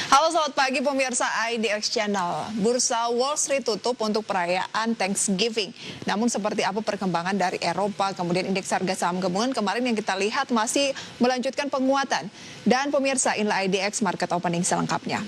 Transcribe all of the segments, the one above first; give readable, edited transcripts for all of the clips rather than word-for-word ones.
Halo selamat pagi pemirsa IDX Channel. Bursa Wall Street tutup untuk perayaan Thanksgiving. Namun seperti apa perkembangan dari Eropa, kemudian indeks harga saham gabungan kemarin yang kita lihat masih melanjutkan penguatan. Dan pemirsa, inilah IDX Market Opening selengkapnya.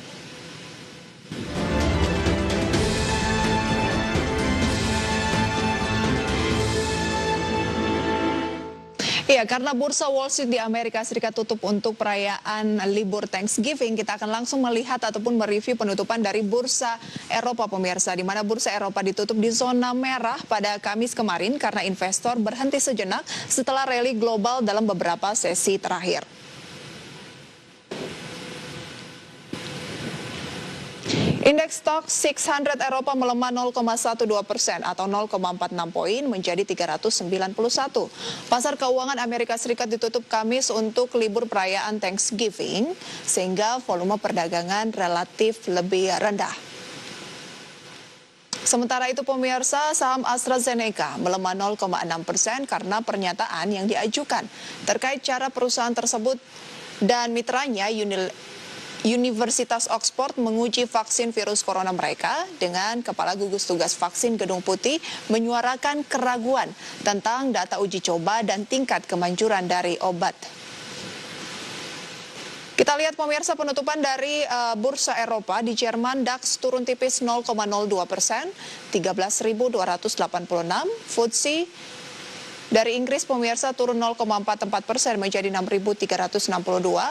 Iya, karena bursa Wall Street di Amerika Serikat tutup untuk perayaan libur Thanksgiving, kita akan langsung melihat ataupun mereview penutupan dari bursa Eropa pemirsa, di mana bursa Eropa ditutup di zona merah pada Kamis kemarin karena investor berhenti sejenak setelah rally global dalam beberapa sesi terakhir. Indeks Stoxx 600 Eropa melemah 0,12% atau 0,46 poin menjadi 391. Pasar keuangan Amerika Serikat ditutup Kamis untuk libur perayaan Thanksgiving, sehingga volume perdagangan relatif lebih rendah. Sementara itu pemirsa, saham AstraZeneca melemah 0,6% karena pernyataan yang diajukan terkait cara perusahaan tersebut dan mitranya Universitas Oxford menguji vaksin virus corona mereka dengan Kepala Gugus Tugas Vaksin Gedung Putih menyuarakan keraguan tentang data uji coba dan tingkat kemanjuran dari obat. Kita lihat pemirsa penutupan dari bursa Eropa. Di Jerman DAX turun tipis 0,02%, 13.286. FTSE dari Inggris pemirsa turun 0,44% menjadi 6.362.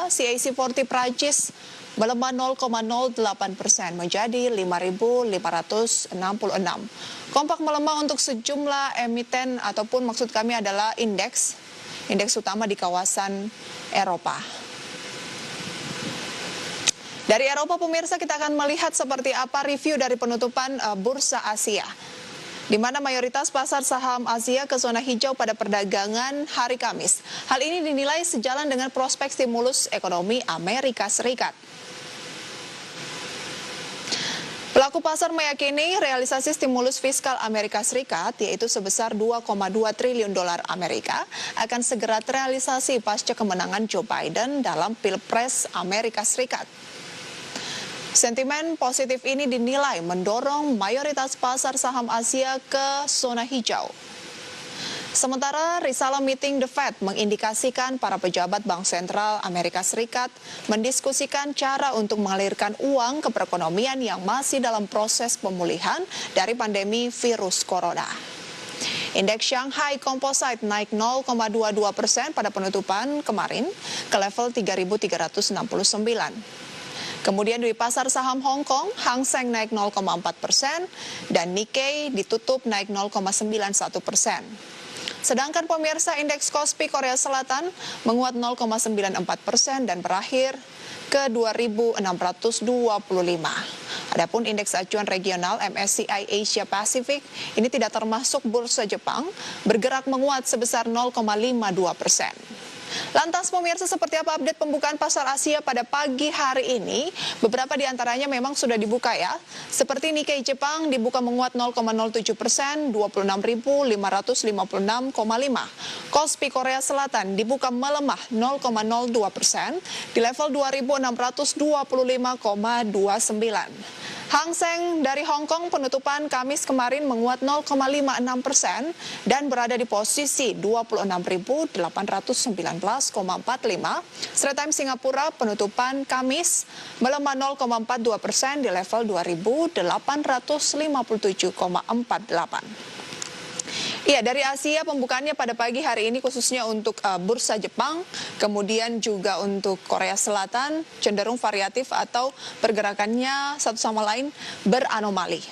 CAC 40 Prancis melemah 0,08% menjadi 5.566. Kompak melemah untuk sejumlah emiten ataupun maksud kami adalah indeks utama di kawasan Eropa. Dari Eropa pemirsa kita akan melihat seperti apa review dari penutupan bursa Asia, di mana mayoritas pasar saham Asia ke zona hijau pada perdagangan hari Kamis. Hal ini dinilai sejalan dengan prospek stimulus ekonomi Amerika Serikat. Pelaku pasar meyakini realisasi stimulus fiskal Amerika Serikat, yaitu sebesar 2,2 triliun dolar Amerika, akan segera terrealisasi pasca kemenangan Joe Biden dalam Pilpres Amerika Serikat. Sentimen positif ini dinilai mendorong mayoritas pasar saham Asia ke zona hijau. Sementara risalah meeting The Fed mengindikasikan para pejabat Bank Sentral Amerika Serikat mendiskusikan cara untuk mengalirkan uang ke perekonomian yang masih dalam proses pemulihan dari pandemi virus corona. Indeks Shanghai Composite naik 0,22% pada penutupan kemarin ke level 3.369. Kemudian di pasar saham Hong Kong, Hang Seng naik 0,4% dan Nikkei ditutup naik 0,91%. Sedangkan pemirsa indeks Kospi Korea Selatan menguat 0,94% dan berakhir ke 2.625. Adapun indeks acuan regional MSCI Asia Pacific ini tidak termasuk bursa Jepang, bergerak menguat sebesar 0,52%. Lantas pemirsa, seperti apa update pembukaan pasar Asia pada pagi hari ini? Beberapa di antaranya memang sudah dibuka ya. Seperti Nikkei Jepang dibuka menguat 0,07%, 26.556,5. Kospi Korea Selatan dibuka melemah 0,02% di level 2.625,29. Hang Seng dari Hong Kong penutupan Kamis kemarin menguat 0,56% dan berada di posisi 26.819,45. Straits Times Singapura penutupan Kamis melemah 0,42% di level 2.857,48. Iya, dari Asia pembukaannya pada pagi hari ini khususnya untuk bursa Jepang, kemudian juga untuk Korea Selatan cenderung variatif atau pergerakannya satu sama lain beranomali.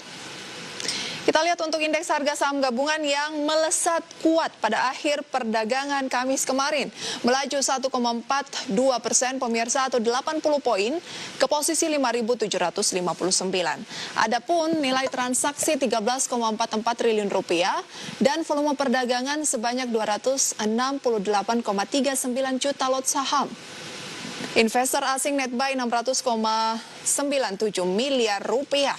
Kita lihat untuk indeks harga saham gabungan yang melesat kuat pada akhir perdagangan Kamis kemarin. Melaju 1,42% pemirsa atau 80 poin ke posisi 5.759. Adapun nilai transaksi 13,44 triliun rupiah dan volume perdagangan sebanyak 268,39 juta lot saham. Investor asing net buy 600,97 miliar rupiah.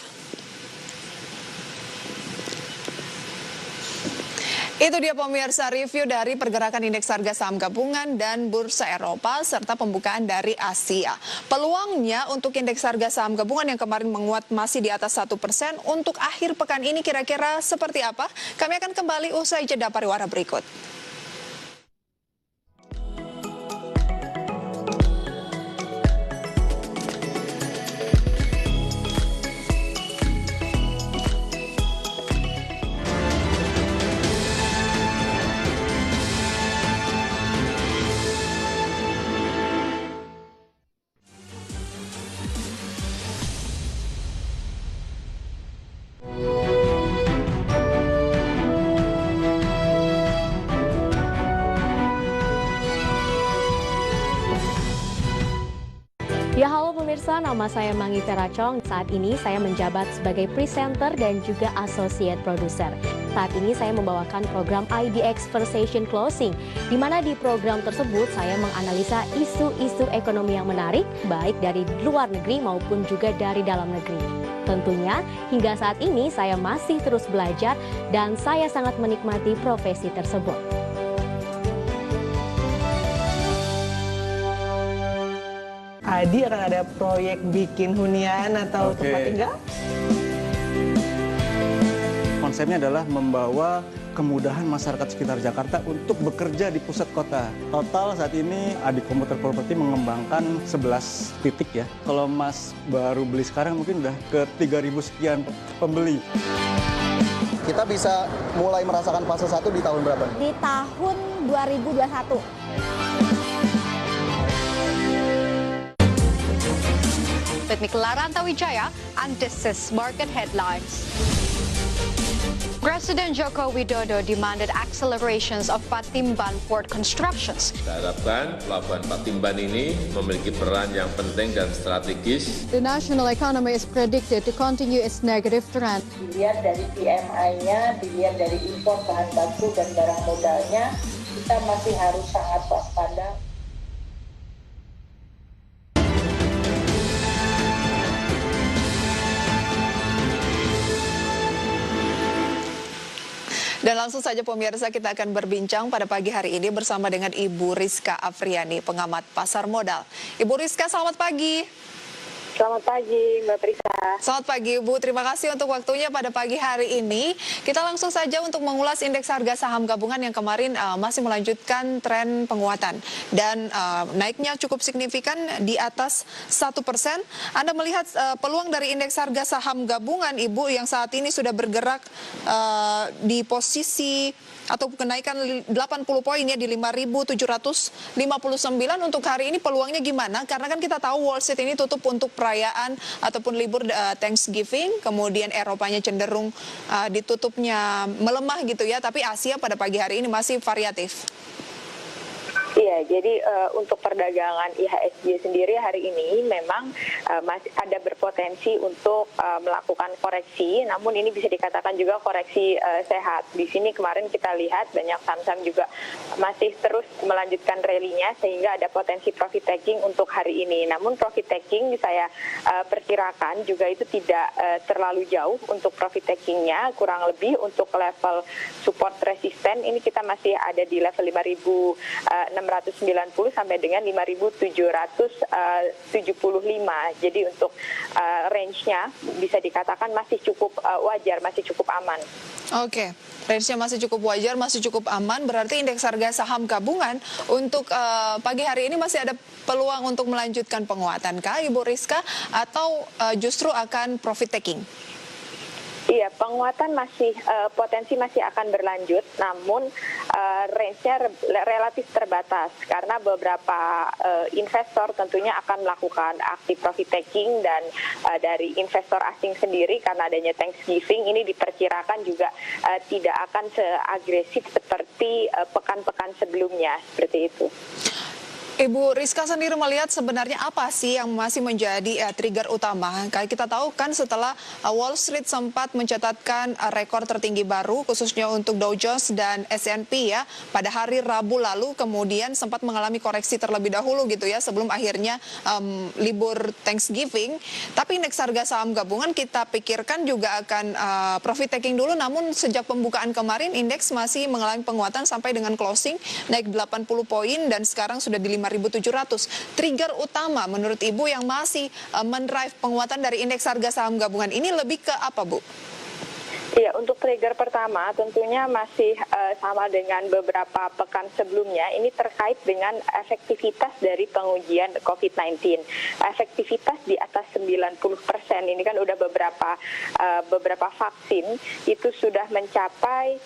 Itu dia pemirsa review dari pergerakan indeks harga saham gabungan dan bursa Eropa serta pembukaan dari Asia. Peluangnya untuk indeks harga saham gabungan yang kemarin menguat masih di atas 1%. Untuk akhir pekan ini kira-kira seperti apa? Kami akan kembali usai jeda pariwara berikut. Ya halo pemirsa, nama saya Mangi Teracong. Saat ini saya menjabat sebagai presenter dan juga associate producer. Saat ini saya membawakan program IDX Conversation Closing, di mana di program tersebut saya menganalisa isu-isu ekonomi yang menarik, baik dari luar negeri maupun juga dari dalam negeri. Tentunya hingga saat ini saya masih terus belajar dan saya sangat menikmati profesi tersebut. Adi akan ada proyek bikin hunian atau tempat tinggal? Konsepnya adalah membawa kemudahan masyarakat sekitar Jakarta untuk bekerja di pusat kota. Total saat ini Adi Komputer Property mengembangkan 11 titik ya. Kalau Mas baru beli sekarang mungkin udah ke 3.000 sekian pembeli. Kita bisa mulai merasakan fase 1 di tahun berapa? Di tahun 2021. With me, Clara Antawijaya, and this is Market Headlines. President Joko Widodo demanded accelerations of Patimban port constructions. Kita harapkan pelabuhan Patimban ini memiliki peran yang penting dan strategis. The national economy is predicted to continue its negative trend. Dilihat dari PMI-nya, dilihat dari impor bahan baku dan barang modalnya, kita masih harus sangat waspada. Dan langsung saja pemirsa kita akan berbincang pada pagi hari ini bersama dengan Ibu Rizka Afriani, pengamat pasar modal. Ibu Rizka, selamat pagi. Selamat pagi, Mbak Prisa. Selamat pagi, Bu. Terima kasih untuk waktunya pada pagi hari ini. Kita langsung saja untuk mengulas indeks harga saham gabungan yang kemarin masih melanjutkan tren penguatan. Dan naiknya cukup signifikan di atas 1%. Anda melihat peluang dari indeks harga saham gabungan, Ibu, yang saat ini sudah bergerak di posisi atau kenaikan 80 poin ya di 5.759 untuk hari ini peluangnya gimana? Karena kan kita tahu Wall Street ini tutup untuk perayaan ataupun libur Thanksgiving, kemudian Eropanya cenderung ditutupnya melemah gitu ya, tapi Asia pada pagi hari ini masih variatif. Iya, jadi untuk perdagangan IHSG sendiri hari ini memang masih ada berpotensi untuk melakukan koreksi, namun ini bisa dikatakan juga koreksi sehat. Di sini kemarin kita lihat banyak saham-saham juga masih terus melanjutkan rally-nya sehingga ada potensi profit taking untuk hari ini. Namun profit taking saya perkirakan juga itu tidak terlalu jauh untuk profit taking-nya, kurang lebih untuk level support resisten ini kita masih ada di level 5.690 sampai dengan 5.775. Jadi untuk range-nya bisa dikatakan masih cukup wajar, masih cukup aman. Oke, range-nya masih cukup wajar, masih cukup aman. Berarti indeks harga saham gabungan untuk pagi hari ini masih ada peluang untuk melanjutkan penguatan kah, Ibu Rizka, atau justru akan profit taking? Iya, penguatan masih potensi masih akan berlanjut, namun range-nya relatif terbatas karena beberapa investor tentunya akan melakukan aksi profit taking dan dari investor asing sendiri karena adanya Thanksgiving ini diperkirakan juga tidak akan seagresif seperti pekan-pekan sebelumnya, seperti itu. Ibu Rizka sendiri melihat sebenarnya apa sih yang masih menjadi trigger utama? Kayak kita tahu kan setelah Wall Street sempat mencatatkan rekor tertinggi baru khususnya untuk Dow Jones dan S&P ya pada hari Rabu lalu, kemudian sempat mengalami koreksi terlebih dahulu gitu ya sebelum akhirnya libur Thanksgiving. Tapi indeks harga saham gabungan kita pikirkan juga akan profit taking dulu, namun sejak pembukaan kemarin indeks masih mengalami penguatan sampai dengan closing naik 80 poin dan sekarang sudah di 5.700. Trigger utama menurut Ibu yang masih mendrive penguatan dari indeks harga saham gabungan ini lebih ke apa, Bu? Iya, untuk trigger pertama tentunya masih sama dengan beberapa pekan sebelumnya. Ini terkait dengan efektivitas dari pengujian COVID-19. Efektivitas di atas 90%. Ini kan udah beberapa vaksin itu sudah mencapai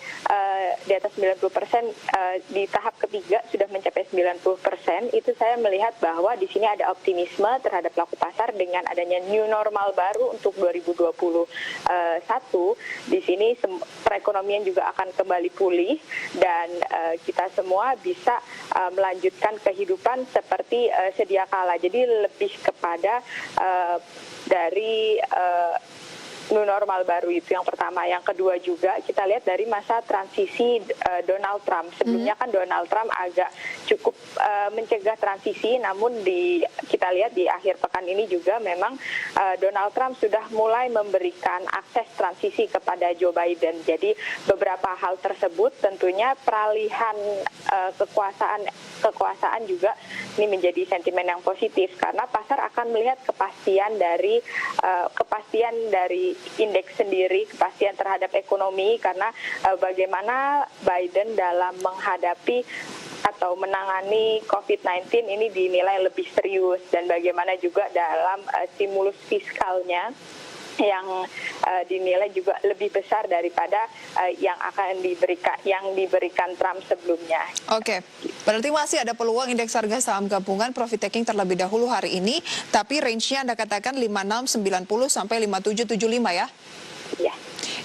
di atas 90%, di tahap ketiga sudah mencapai 90%. Itu saya melihat bahwa di sini ada optimisme terhadap pelaku pasar dengan adanya new normal baru untuk 2021. Di sini perekonomian juga akan kembali pulih dan kita semua bisa melanjutkan kehidupan seperti sedia kala. Jadi lebih kepada dari new normal baru itu yang pertama. Yang kedua juga kita lihat dari masa transisi Donald Trump. Sebelumnya kan Donald Trump agak cukup mencegah transisi, namun kita lihat di akhir pekan ini juga memang Donald Trump sudah mulai memberikan akses transisi kepada Joe Biden. Jadi beberapa hal tersebut tentunya peralihan kekuasaan juga ini menjadi sentimen yang positif karena pasar akan melihat kepastian dari indeks sendiri, kepastian terhadap ekonomi karena bagaimana Biden dalam menghadapi atau menangani COVID-19 ini dinilai lebih serius dan bagaimana juga dalam stimulus fiskalnya yang dinilai juga lebih besar daripada yang diberikan Trump sebelumnya. Oke, berarti masih ada peluang indeks harga saham gabungan profit taking terlebih dahulu hari ini, tapi range-nya Anda katakan 5690 sampai 5775 ya? Iya.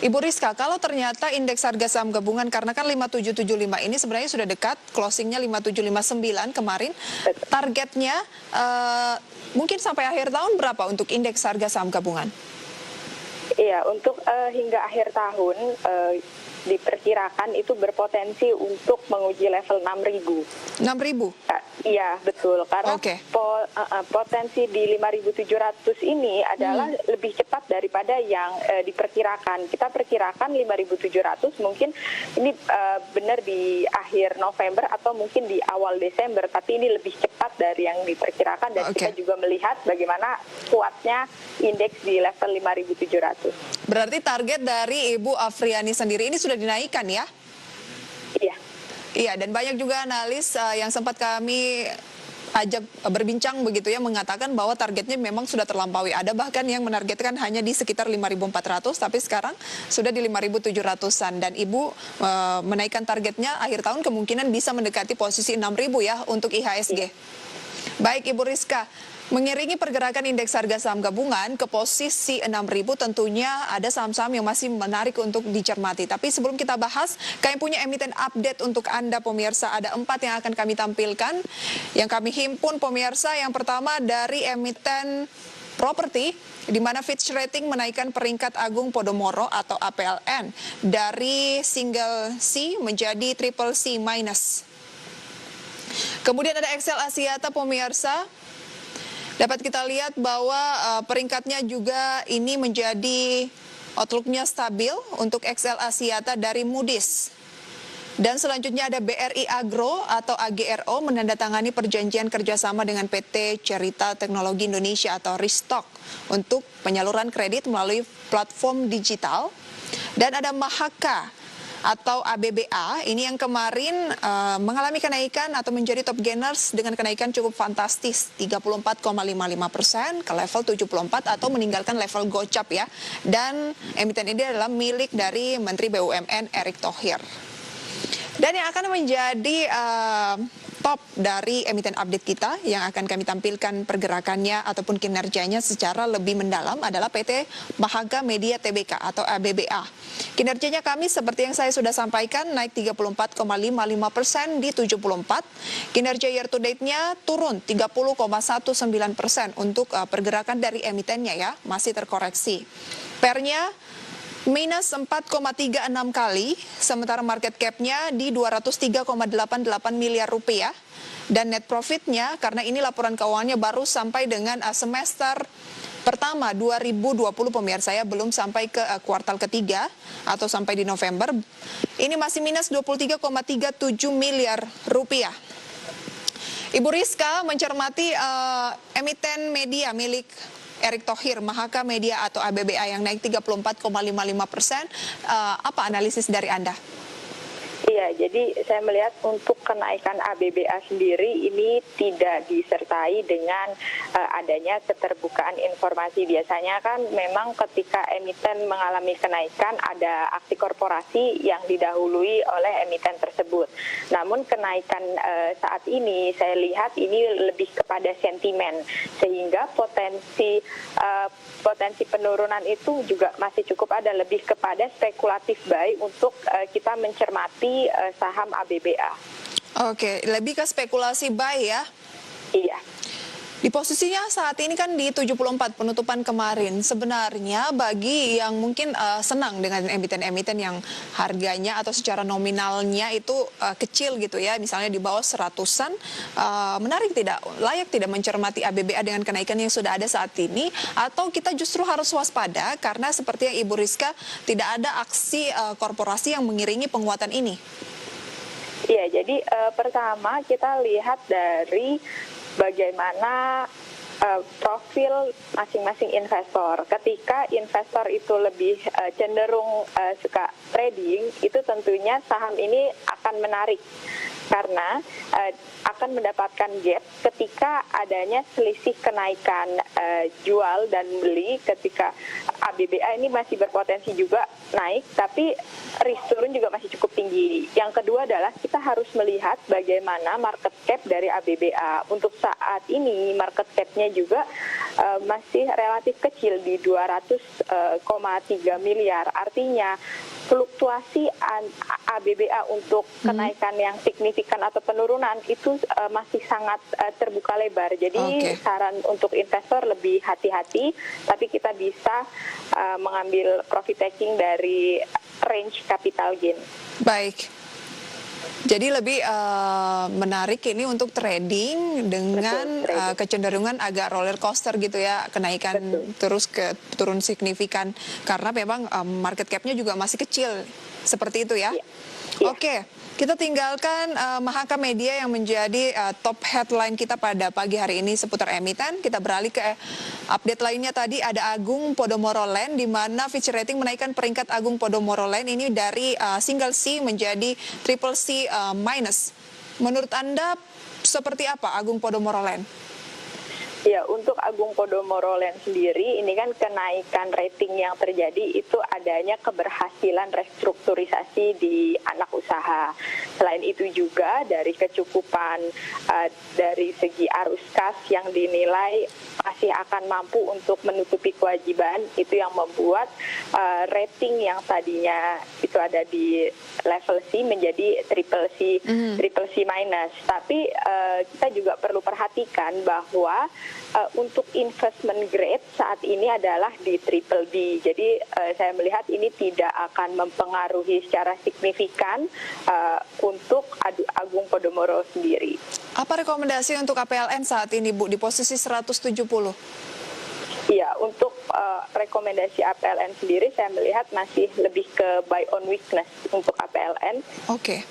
Ibu Rizka, kalau ternyata indeks harga saham gabungan, karena kan 5775 ini sebenarnya sudah dekat, closingnya 5759 kemarin, targetnya mungkin sampai akhir tahun berapa untuk indeks harga saham gabungan? Iya, untuk hingga akhir tahun diperkirakan itu berpotensi untuk menguji level 6.000. 6.000? Iya, betul. Karena potensi di 5.700 ini adalah lebih cepat daripada yang diperkirakan. Kita perkirakan 5.700 mungkin ini benar di akhir November atau mungkin di awal Desember, tapi ini lebih cepat dari yang diperkirakan dan kita juga melihat bagaimana kuatnya indeks di level 5.700. Berarti target dari Ibu Afriani sendiri ini sudah dinaikkan ya? Iya. Iya, dan banyak juga analis yang sempat kami ajak berbincang begitu ya, mengatakan bahwa targetnya memang sudah terlampaui. Ada bahkan yang menargetkan hanya di sekitar 5.400, tapi sekarang sudah di 5.700-an. Dan Ibu menaikkan targetnya akhir tahun kemungkinan bisa mendekati posisi 6.000 ya untuk IHSG. Baik Ibu Rizka, mengiringi pergerakan indeks harga saham gabungan ke posisi 6.000 tentunya ada saham-saham yang masih menarik untuk dicermati. Tapi sebelum kita bahas, kami punya emiten update untuk Anda pemirsa. Ada 4 yang akan kami tampilkan, yang kami himpun pemirsa. Yang pertama dari emiten properti, di mana Fitch Rating menaikkan peringkat Agung Podomoro atau APLN dari single C menjadi triple C minus. Kemudian ada Excel Axiata pemirsa. Dapat kita lihat bahwa peringkatnya juga ini menjadi outlook-nya stabil untuk XL Axiata dari Moody's. Dan selanjutnya ada BRI Agro atau AGRO menandatangani perjanjian kerjasama dengan PT Cerita Teknologi Indonesia atau Restock untuk penyaluran kredit melalui platform digital. Dan ada Mahaka atau ABBA, ini yang kemarin mengalami kenaikan atau menjadi top gainers dengan kenaikan cukup fantastis 34,55% ke level 74 atau meninggalkan level gocap ya. Dan emiten ini adalah milik dari Menteri BUMN Erick Thohir. Dan yang akan menjadi top dari emiten update kita yang akan kami tampilkan pergerakannya ataupun kinerjanya secara lebih mendalam adalah PT Mahaga Media Tbk atau ABBA. Kinerjanya kami seperti yang saya sudah sampaikan naik 34,55% di 74. Kinerja year to date-nya turun 30,19% untuk pergerakan dari emitennya ya, masih terkoreksi. Pernya minus 4,36 kali, sementara market cap-nya di 203,88 miliar rupiah. Dan net profit-nya, karena ini laporan keuangannya baru sampai dengan semester pertama 2020 pemirsa ya, belum sampai ke kuartal ketiga atau sampai di November, ini masih minus 23,37 miliar rupiah. Ibu Rizka mencermati emiten media milik Erick Thohir, Mahaga Media atau ABBA yang naik 34,55%. Apa analisis dari Anda? Iya, jadi saya melihat untuk kenaikan ABBA sendiri ini tidak disertai dengan adanya keterbukaan informasi. Biasanya kan memang ketika emiten mengalami kenaikan ada aksi korporasi yang didahului oleh emiten tersebut. Namun kenaikan saat ini saya lihat ini lebih kepada sentimen, sehingga potensi penurunan itu juga masih cukup ada, lebih kepada spekulatif buy untuk kita mencermati saham ABBA. Oke, lebih ke spekulasi buy ya? Iya. Di posisinya saat ini kan di 74 penutupan kemarin. Sebenarnya bagi yang mungkin senang dengan emiten-emiten yang harganya atau secara nominalnya itu kecil gitu ya, misalnya di bawah 100-an, menarik tidak, layak tidak mencermati ABBA dengan kenaikan yang sudah ada saat ini, atau kita justru harus waspada karena seperti yang Ibu Rizka tidak ada aksi korporasi yang mengiringi penguatan ini? Iya, jadi pertama kita lihat dari bagaimana profil masing-masing investor. Ketika investor itu lebih cenderung suka trading, itu tentunya saham ini akan menarik karena akan mendapatkan gap ketika adanya selisih kenaikan jual dan beli. Ketika ABBA ini masih berpotensi juga naik, tapi risk turun juga masih cukup tinggi. Yang kedua adalah kita harus melihat bagaimana market cap dari ABBA. Untuk saat ini market cap-nya juga masih relatif kecil di 200,3 miliar. Artinya fluktuasi ABBA untuk kenaikan yang signifikan atau penurunan itu masih sangat terbuka lebar. Jadi saran untuk investor lebih hati-hati, tapi kita bisa mengambil profit taking dari range capital gain. Baik. Jadi lebih menarik ini untuk trading dengan kecenderungan agak roller coaster gitu ya, kenaikan terus ke turun signifikan karena memang market cap-nya juga masih kecil, seperti itu ya. Oke, kita tinggalkan Mahaga Media yang menjadi top headline kita pada pagi hari ini seputar emiten. Kita beralih ke update lainnya. Tadi ada Agung Podomoro Land, di mana Fitch Rating menaikkan peringkat Agung Podomoro Land ini dari single C menjadi triple C minus. Menurut Anda seperti apa Agung Podomoro Land? Ya, untuk Agung Podomoro Land sendiri, ini kan kenaikan rating yang terjadi itu adanya keberhasilan restrukturisasi di anak usaha. Selain itu juga dari kecukupan dari segi arus kas yang dinilai masih akan mampu untuk menutupi kewajiban, itu yang membuat rating yang tadinya itu ada di level C menjadi triple C minus. Tapi kita juga perlu perhatikan bahwa untuk investment grade saat ini adalah di triple B. Jadi saya melihat ini tidak akan mempengaruhi secara signifikan untuk Agung Podomoro sendiri. Apa rekomendasi untuk APLN saat ini, Bu, di posisi 170? Iya, untuk rekomendasi APLN sendiri saya melihat masih lebih ke buy on weakness untuk APLN. Oke.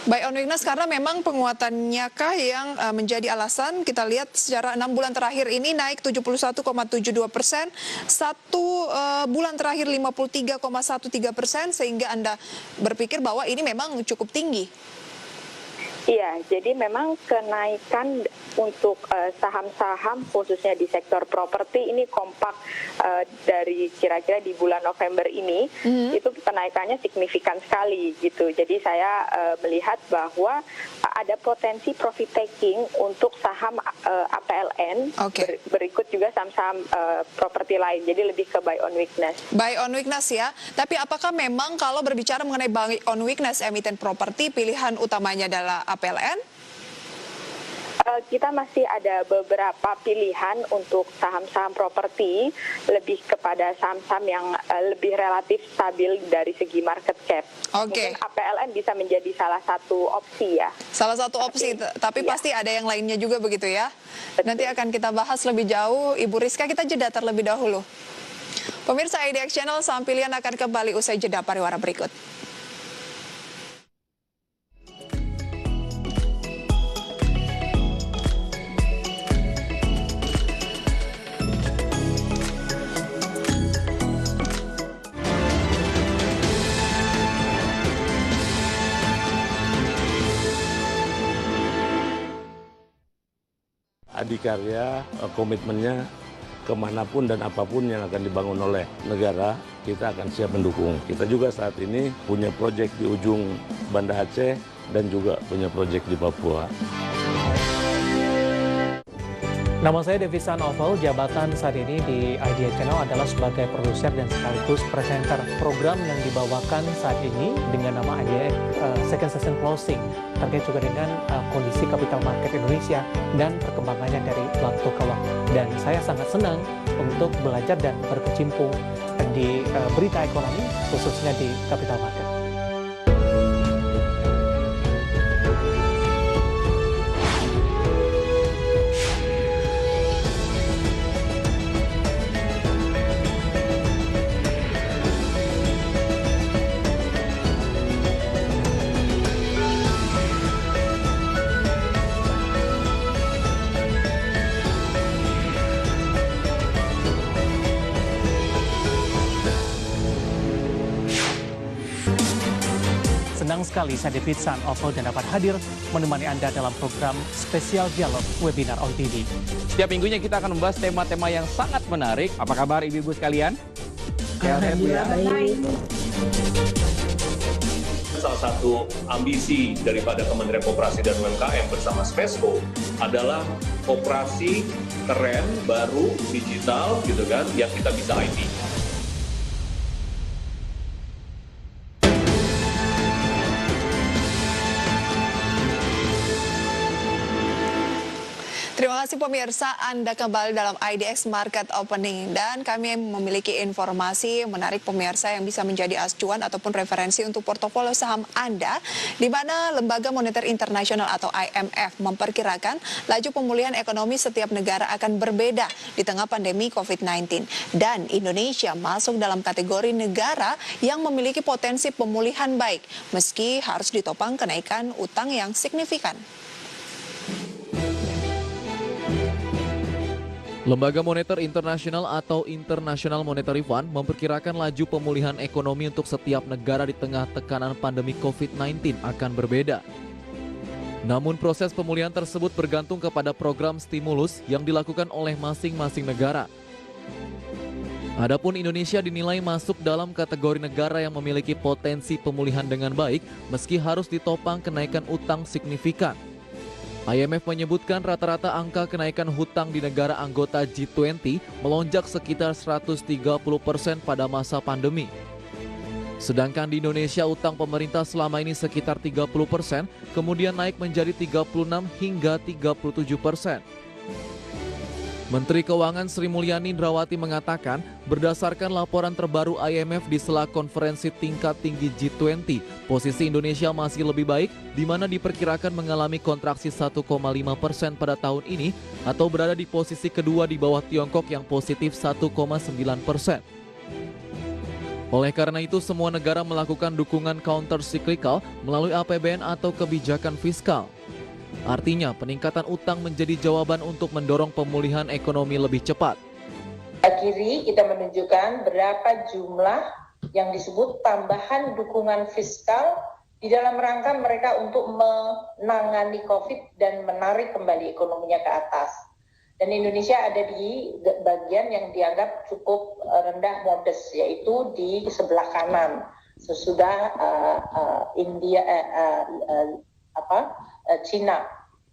Buy on weakness karena memang penguatannya kah yang menjadi alasan? Kita lihat secara 6 bulan terakhir ini naik 71,72%, satu bulan terakhir 53,13%, sehingga Anda berpikir bahwa ini memang cukup tinggi. Iya, jadi memang kenaikan untuk saham-saham khususnya di sektor properti ini kompak dari kira-kira di bulan November ini, itu kenaikannya signifikan sekali gitu. Jadi saya melihat bahwa ada potensi profit taking untuk saham APLN, berikut juga saham-saham properti lain. Jadi lebih ke buy on weakness. Buy on weakness ya. Tapi apakah memang kalau berbicara mengenai buy on weakness emiten properti, pilihan utamanya adalah APLN? Kita masih ada beberapa pilihan untuk saham-saham properti, lebih kepada saham-saham yang lebih relatif stabil dari segi market cap. Mungkin APLN bisa menjadi salah satu opsi ya. Salah satu opsi, tapi pasti ada yang lainnya juga begitu ya. Betul. Nanti akan kita bahas lebih jauh. Ibu Rizka, kita jeda terlebih dahulu. Pemirsa IDX Channel, saham pilihan akan kembali usai jeda pariwara berikut. Adikarya komitmennya kemanapun dan apapun yang akan dibangun oleh negara, kita akan siap mendukung. Kita juga saat ini punya proyek di ujung Banda Aceh dan juga punya proyek di Papua. Nama saya Devisa Novel, jabatan saat ini di IDX Channel adalah sebagai produser dan sekaligus presenter program yang dibawakan saat ini dengan nama IDX Second Session Closing, terkait juga dengan kondisi capital market Indonesia dan perkembangannya dari waktu ke waktu. Dan saya sangat senang untuk belajar dan berkecimpung di berita ekonomi, khususnya di capital market. Senang sekali saya David San Oval dan dapat hadir menemani Anda dalam program spesial dialog webinar on TV. Setiap minggunya kita akan membahas tema-tema yang sangat menarik. Apa kabar ibu-ibu sekalian? Alhamdulillah baik. Salah satu ambisi daripada Kementerian Koperasi dan UMKM bersama Smesco adalah koperasi keren, baru, digital gitu kan, yang kita bisa IT. Terima kasih pemirsa, Anda kembali dalam IDX Market Opening dan kami memiliki informasi menarik pemirsa yang bisa menjadi acuan ataupun referensi untuk portofolio saham Anda, di mana Lembaga Moneter Internasional atau IMF memperkirakan laju pemulihan ekonomi setiap negara akan berbeda di tengah pandemi COVID-19 dan Indonesia masuk dalam kategori negara yang memiliki potensi pemulihan baik meski harus ditopang kenaikan utang yang signifikan. Lembaga Moneter Internasional atau International Monetary Fund memperkirakan laju pemulihan ekonomi untuk setiap negara di tengah tekanan pandemi COVID-19 akan berbeda. Namun proses pemulihan tersebut bergantung kepada program stimulus yang dilakukan oleh masing-masing negara. Adapun Indonesia dinilai masuk dalam kategori negara yang memiliki potensi pemulihan dengan baik meski harus ditopang kenaikan utang signifikan. IMF menyebutkan rata-rata angka kenaikan hutang di negara anggota G20 melonjak sekitar 130% pada masa pandemi. Sedangkan di Indonesia utang pemerintah selama ini sekitar 30%, kemudian naik menjadi 36 hingga 37%. Menteri Keuangan Sri Mulyani Indrawati mengatakan, berdasarkan laporan terbaru IMF di sela konferensi tingkat tinggi G20, posisi Indonesia masih lebih baik, di mana diperkirakan mengalami kontraksi 1,5% pada tahun ini, atau berada di posisi kedua di bawah Tiongkok yang positif 1,9%. Oleh karena itu, semua negara melakukan dukungan counter-cyclical melalui APBN atau kebijakan fiskal. Artinya, peningkatan utang menjadi jawaban untuk mendorong pemulihan ekonomi lebih cepat. Kiri kita menunjukkan berapa jumlah yang disebut tambahan dukungan fiskal di dalam rangka mereka untuk menangani COVID dan menarik kembali ekonominya ke atas. Dan Indonesia ada di bagian yang dianggap cukup rendah modest, yaitu di sebelah kanan sesudah Cina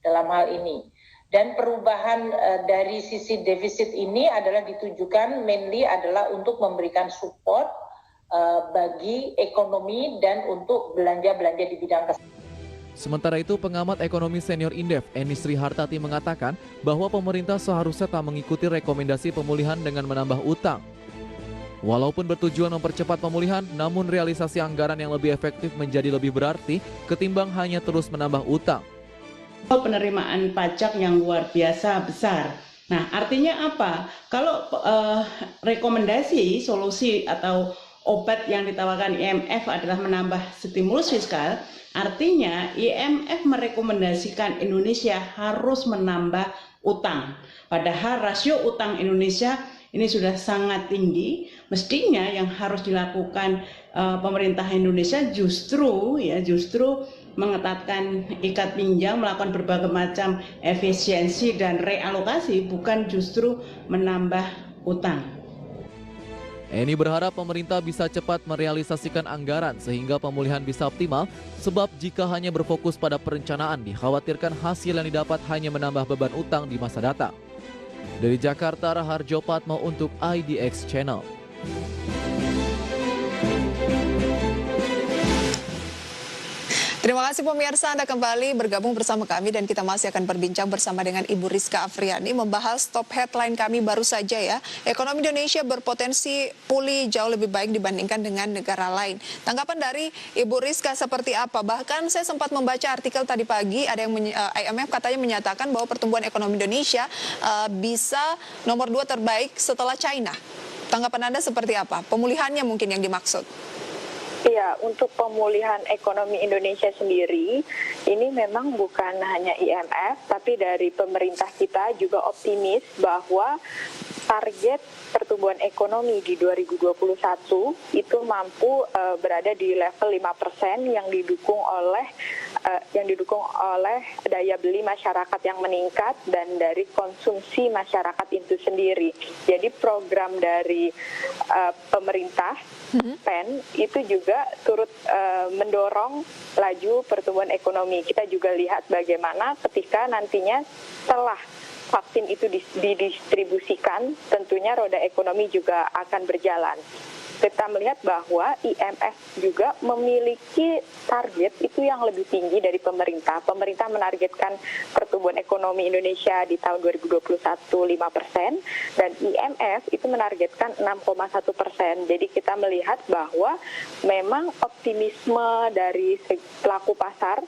dalam hal ini. Dan perubahan dari sisi defisit ini adalah ditujukan mainly adalah untuk memberikan support bagi ekonomi dan untuk belanja-belanja di bidang kesehatan. Sementara itu, pengamat ekonomi senior Indef, Eni Sri Hartati mengatakan bahwa pemerintah seharusnya tak mengikuti rekomendasi pemulihan dengan menambah utang. Walaupun bertujuan mempercepat pemulihan, namun realisasi anggaran yang lebih efektif menjadi lebih berarti ketimbang hanya terus menambah utang. Penerimaan pajak yang luar biasa besar. Nah, artinya apa? Kalau rekomendasi, solusi atau obat yang ditawarkan IMF adalah menambah stimulus fiskal, artinya IMF merekomendasikan Indonesia harus menambah utang. Padahal rasio utang Indonesia ini sudah sangat tinggi. Mestinya yang harus dilakukan pemerintah Indonesia justru mengetatkan ikat pinggang, melakukan berbagai macam efisiensi dan realokasi, bukan justru menambah utang. Eni berharap pemerintah bisa cepat merealisasikan anggaran sehingga pemulihan bisa optimal, sebab jika hanya berfokus pada perencanaan, dikhawatirkan hasil yang didapat hanya menambah beban utang di masa datang. Dari Jakarta, Raharjo Patmo untuk IDX Channel. Terima kasih pemirsa, Anda kembali bergabung bersama kami dan kita masih akan berbincang bersama dengan Ibu Rizka Afriani membahas top headline kami baru saja ya. Ekonomi Indonesia berpotensi pulih jauh lebih baik dibandingkan dengan negara lain. Tanggapan dari Ibu Rizka seperti apa? Bahkan saya sempat membaca artikel tadi pagi, ada yang IMF katanya menyatakan bahwa pertumbuhan ekonomi Indonesia bisa nomor 2 terbaik setelah China. Tanggapan Anda seperti apa? Pemulihannya mungkin yang dimaksud. Iya, untuk pemulihan ekonomi Indonesia sendiri, ini memang bukan hanya IMF, tapi dari pemerintah kita juga optimis bahwa target pertumbuhan ekonomi di 2021 itu mampu berada di level 5% yang didukung oleh daya beli masyarakat yang meningkat dan dari konsumsi masyarakat itu sendiri. Jadi program dari pemerintah PEN itu juga turut mendorong laju pertumbuhan ekonomi. Kita juga lihat bagaimana ketika nantinya setelah vaksin itu didistribusikan, tentunya roda ekonomi juga akan berjalan. Kita melihat bahwa IMF juga memiliki target itu yang lebih tinggi dari pemerintah. Pemerintah menargetkan pertumbuhan ekonomi Indonesia di tahun 2021 5% dan IMF itu menargetkan 6,1%. Jadi kita melihat bahwa memang optimisme dari pelaku pasar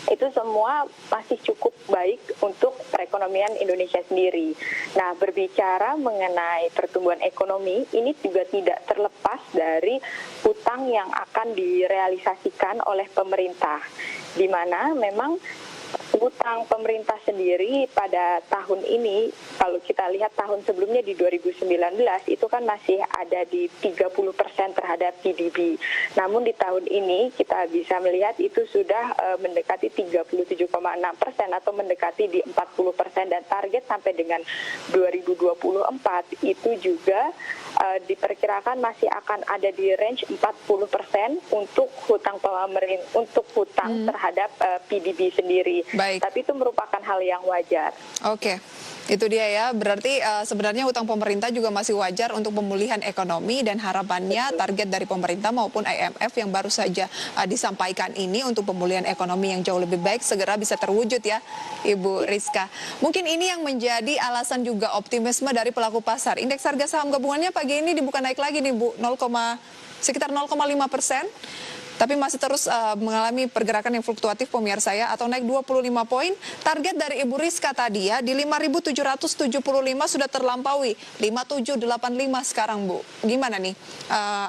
itu semua masih cukup baik untuk perekonomian Indonesia sendiri. Nah, berbicara mengenai pertumbuhan ekonomi, ini juga tidak terlepas dari utang yang akan direalisasikan oleh pemerintah, di mana memang utang pemerintah sendiri pada tahun ini, kalau kita lihat tahun sebelumnya di 2019 itu kan masih ada di 30% terhadap PDB. Namun di tahun ini kita bisa melihat itu sudah mendekati 37,6% atau mendekati di 40% dan target sampai dengan 2024 itu juga diperkirakan masih akan ada di range 40% untuk hutang terhadap PDB sendiri. Baik. Tapi itu merupakan hal yang wajar. Oke. Itu dia ya, berarti sebenarnya hutang pemerintah juga masih wajar untuk pemulihan ekonomi dan harapannya target dari pemerintah maupun IMF yang baru saja disampaikan ini untuk pemulihan ekonomi yang jauh lebih baik segera bisa terwujud ya Ibu Rizka. Mungkin ini yang menjadi alasan juga optimisme dari pelaku pasar. Indeks harga saham gabungannya pagi ini dibuka naik lagi nih Bu, sekitar 0,5%. Tapi masih terus mengalami pergerakan yang fluktuatif pemirsa ya, atau naik 25 poin. Target dari Ibu Rizka tadi ya, di 5.775 sudah terlampaui, 5.785 sekarang Bu. Gimana nih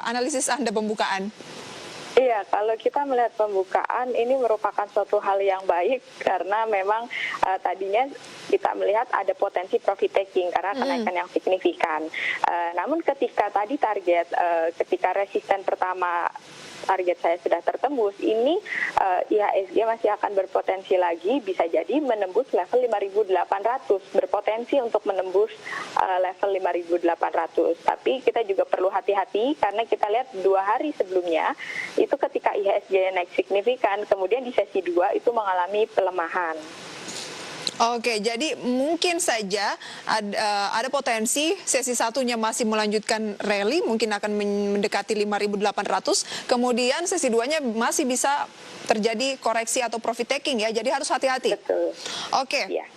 analisis Anda pembukaan? Iya, kalau kita melihat pembukaan ini merupakan suatu hal yang baik karena memang tadinya kita melihat ada potensi profit taking karena kenaikan yang signifikan. Namun ketika tadi target, ketika resisten pertama target saya sudah tertembus, ini IHSG masih akan berpotensi lagi bisa jadi menembus level 5.800, berpotensi untuk menembus level 5.800. Tapi kita juga perlu hati-hati karena kita lihat 2 hari sebelumnya itu ketika IHSG naik signifikan, kemudian di sesi 2 itu mengalami pelemahan. Oke, jadi mungkin saja ada potensi sesi satunya masih melanjutkan rally, mungkin akan mendekati 5.800, kemudian sesi 2-nya masih bisa terjadi koreksi atau profit taking ya, jadi harus hati-hati. Betul. Oke. Ya.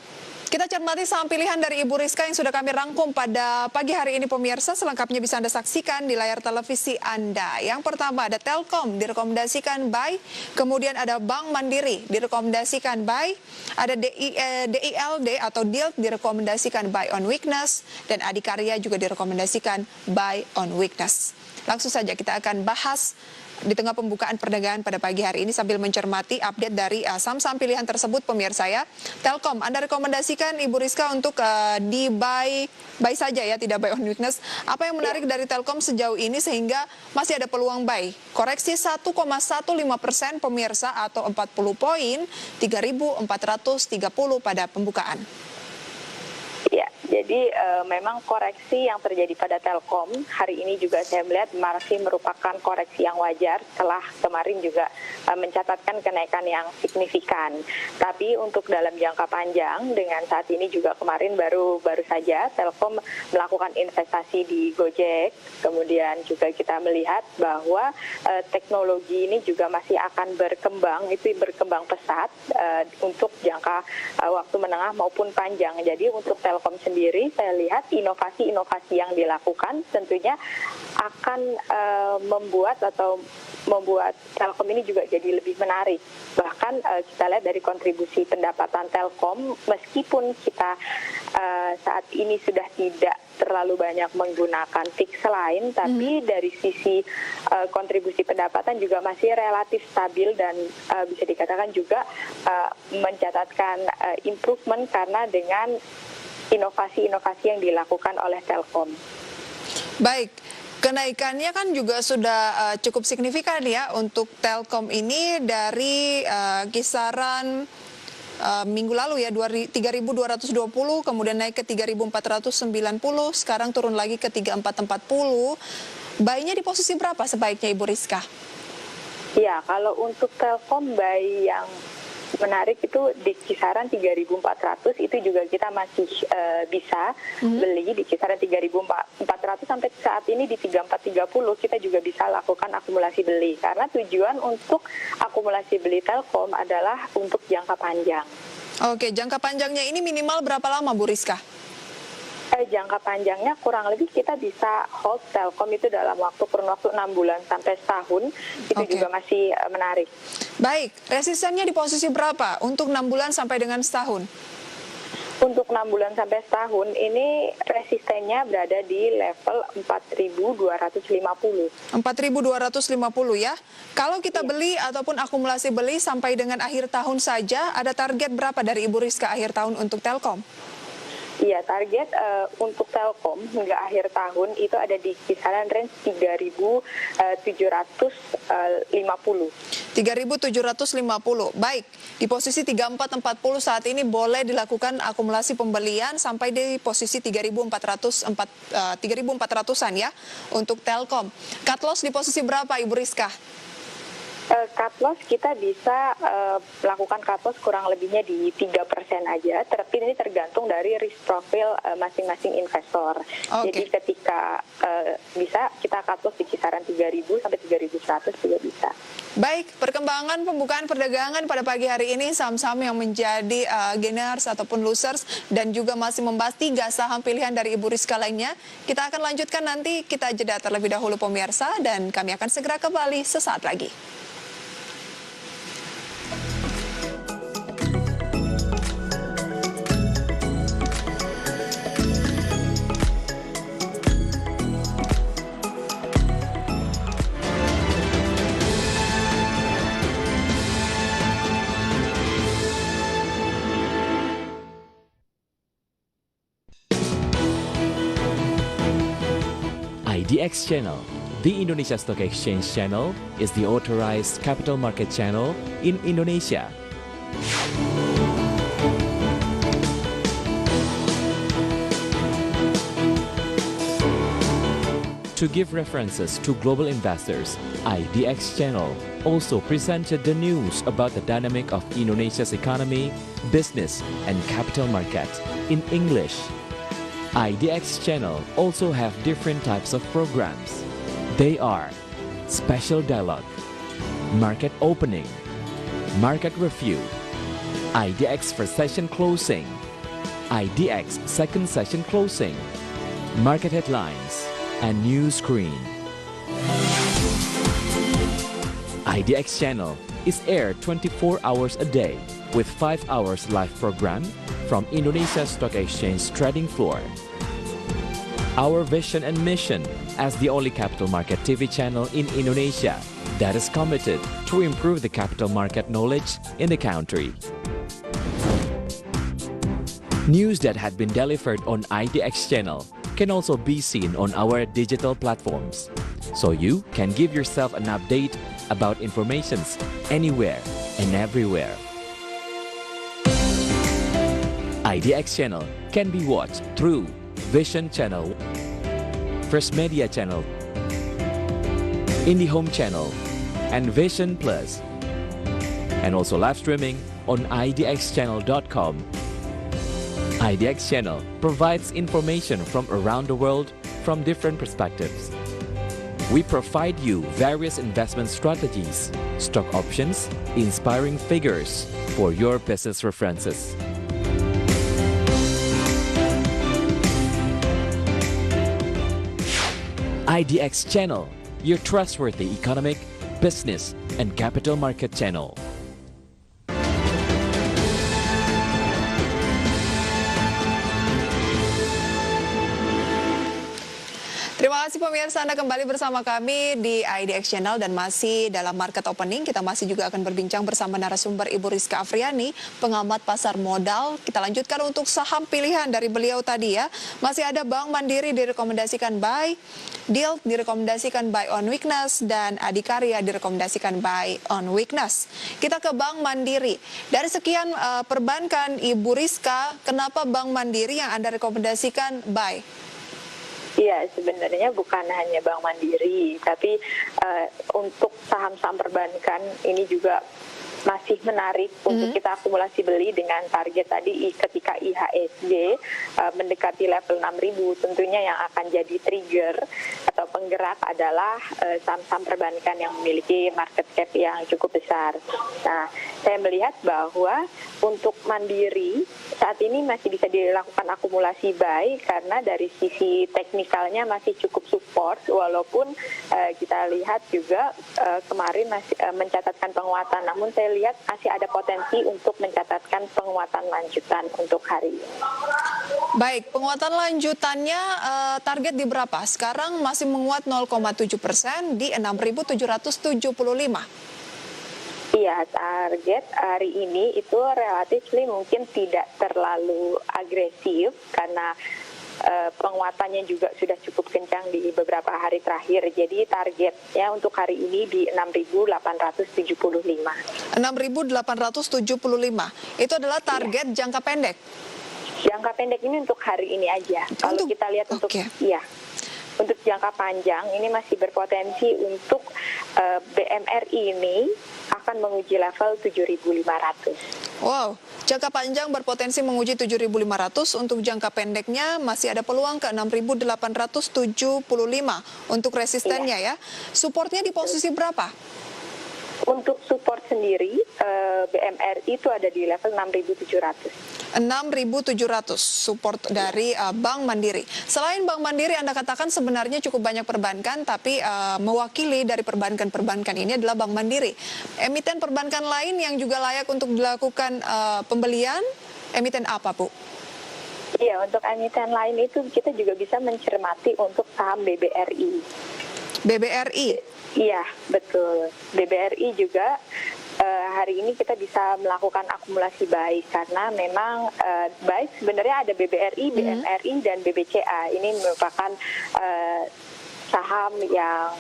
Kita cermati saham pilihan dari Ibu Rizka yang sudah kami rangkum pada pagi hari ini pemirsa. Selengkapnya bisa Anda saksikan di layar televisi Anda. Yang pertama ada Telkom, direkomendasikan buy. Kemudian ada Bank Mandiri, direkomendasikan buy. Ada DILD atau DILD, direkomendasikan buy on weakness. Dan Adikarya juga direkomendasikan buy on weakness. Langsung saja kita akan bahas di tengah pembukaan perdagangan pada pagi hari ini sambil mencermati update dari saham-saham pilihan tersebut pemirsa ya. Telkom, Anda rekomendasikan Ibu Rizka untuk di buy saja ya, tidak buy on weakness. Apa yang menarik dari Telkom sejauh ini sehingga masih ada peluang buy? Koreksi 1,15% pemirsa atau 40 poin, 3.430 pada pembukaan. Ya, jadi memang koreksi yang terjadi pada Telkom hari ini juga saya melihat masih merupakan koreksi yang wajar setelah kemarin juga mencatatkan kenaikan yang signifikan. Tapi untuk dalam jangka panjang dengan saat ini juga kemarin baru saja Telkom melakukan investasi di Gojek, kemudian juga kita melihat bahwa teknologi ini juga masih akan berkembang, itu berkembang pesat untuk jangka waktu menengah maupun panjang. Jadi untuk Telkom sendiri saya lihat inovasi-inovasi yang dilakukan tentunya akan membuat Telkom ini juga jadi lebih menarik. Bahkan kita lihat dari kontribusi pendapatan Telkom, meskipun kita saat ini sudah tidak terlalu banyak menggunakan fixed line, tapi dari sisi kontribusi pendapatan juga masih relatif stabil dan bisa dikatakan juga mencatatkan improvement karena dengan inovasi-inovasi yang dilakukan oleh Telkom. Baik, kenaikannya kan juga sudah cukup signifikan ya untuk Telkom ini dari kisaran minggu lalu ya 3.220, kemudian naik ke 3.490, sekarang turun lagi ke 3.440. Buy-nya di posisi berapa sebaiknya Ibu Rizka? Ya, kalau untuk Telkom buy yang menarik itu di kisaran 3.400, itu juga kita masih bisa beli di kisaran 3.400 sampai saat ini di 3.430 kita juga bisa lakukan akumulasi beli karena tujuan untuk akumulasi beli Telkom adalah untuk jangka panjang. Oke, jangka panjangnya ini minimal berapa lama Bu Rizka? Jangka panjangnya kurang lebih kita bisa hold Telkom itu dalam kurun waktu 6 bulan sampai setahun, itu juga masih menarik. Baik, resistennya di posisi berapa untuk 6 bulan sampai dengan setahun? Untuk 6 bulan sampai setahun ini resistennya berada di level 4.250. 4.250 ya. Kalau kita beli ataupun akumulasi beli sampai dengan akhir tahun saja, ada target berapa dari Ibu Rizka akhir tahun untuk Telkom? Iya, target untuk Telkom hingga akhir tahun itu ada di kisaran range 3.750. 3.750. Baik, di posisi 3.440 saat ini boleh dilakukan akumulasi pembelian sampai di posisi 3.400-an ya untuk Telkom. Cut loss di posisi berapa Ibu Rizka? Cut loss kita bisa melakukan cut loss kurang lebihnya di 3% aja, tapi ini tergantung dari risk profile masing-masing investor. Jadi ketika bisa kita cut loss di kisaran 3.000 sampai 3.100 juga bisa. Baik, perkembangan pembukaan perdagangan pada pagi hari ini saham-saham yang menjadi gainers ataupun losers dan juga masih membahas 3 saham pilihan dari Ibu Rizka lainnya. Kita akan lanjutkan nanti, kita jeda terlebih dahulu pemirsa dan kami akan segera kembali sesaat lagi. IDX Channel The Indonesia Stock Exchange channel is the authorized capital market channel in Indonesia. To give references to global investors, IDX channel also presented the news about the dynamic of Indonesia's economy, business, and capital market in English. IDX channel also have different types of programs. They are Special Dialogue, Market Opening, Market Review, IDX First Session Closing, IDX Second Session Closing, Market Headlines, and News Screen. IDX channel is aired 24 hours a day with 5 hours live program from Indonesia Stock Exchange trading floor. Our vision and mission as the only capital market TV channel in Indonesia that is committed to improve the capital market knowledge in the country. News that had been delivered on IDX channel can also be seen on our digital platforms, so you can give yourself an update about informations anywhere and everywhere. IDX channel can be watched through Vision channel, First Media channel, IndiHome channel, and Vision Plus, and also live streaming on idxchannel.com. IDX channel provides information from around the world from different perspectives. We provide you various investment strategies, stock options, inspiring figures for your business references. IDX channel, your trustworthy economic, business, and capital market channel. Terima kasih pemirsa, Anda kembali bersama kami di IDX Channel dan masih dalam market opening. Kita masih juga akan berbincang bersama narasumber Ibu Rizka Afriani, pengamat pasar modal. Kita lanjutkan untuk saham pilihan dari beliau tadi ya. Masih ada Bank Mandiri direkomendasikan buy, Dilt direkomendasikan buy on weakness, dan Adikarya direkomendasikan buy on weakness. Kita ke Bank Mandiri. Dari sekian perbankan, Ibu Rizka, kenapa Bank Mandiri yang Anda rekomendasikan buy? Iya, sebenarnya bukan hanya Bank Mandiri, tapi untuk saham-saham perbankan ini juga masih menarik untuk kita akumulasi beli dengan target tadi ketika IHSG mendekati level 6.000. Tentunya yang akan jadi trigger atau penggerak adalah saham-saham perbankan yang memiliki market cap yang cukup besar. Nah, saya melihat bahwa untuk Mandiri saat ini masih bisa dilakukan akumulasi buy karena dari sisi teknikalnya masih cukup support, walaupun kita lihat juga kemarin masih mencatatkan penguatan, namun saya lihat masih ada potensi untuk mencatatkan penguatan lanjutan untuk hari ini. Baik, penguatan lanjutannya target di berapa? Sekarang masih menguat 0,7% di 6.775. Iya, target hari ini itu relatif mungkin tidak terlalu agresif karena penguatannya juga sudah cukup kencang di beberapa hari terakhir. Jadi targetnya untuk hari ini di 6.875. 6.875. Itu adalah target jangka pendek. Jangka pendek ini untuk hari ini aja. Kalau kita lihat untuk untuk jangka panjang ini masih berpotensi untuk BMRI ini akan menguji level 7.500. Wow, jangka panjang berpotensi menguji 7.500, untuk jangka pendeknya masih ada peluang ke 6.875 untuk resistennya ya. Supportnya di posisi berapa? Untuk support sendiri, BMRI itu ada di level 6.700. 6.700 support dari Bank Mandiri. Selain Bank Mandiri, Anda katakan sebenarnya cukup banyak perbankan, tapi mewakili dari perbankan-perbankan ini adalah Bank Mandiri. Emiten perbankan lain yang juga layak untuk dilakukan pembelian, emiten apa, Bu? Iya, untuk emiten lain itu kita juga bisa mencermati untuk saham BBRI. BBRI? Iya, betul. BBRI juga hari ini kita bisa melakukan akumulasi buy karena memang buy sebenarnya ada BBRI, BMRI, dan BBCA. Ini merupakan saham yang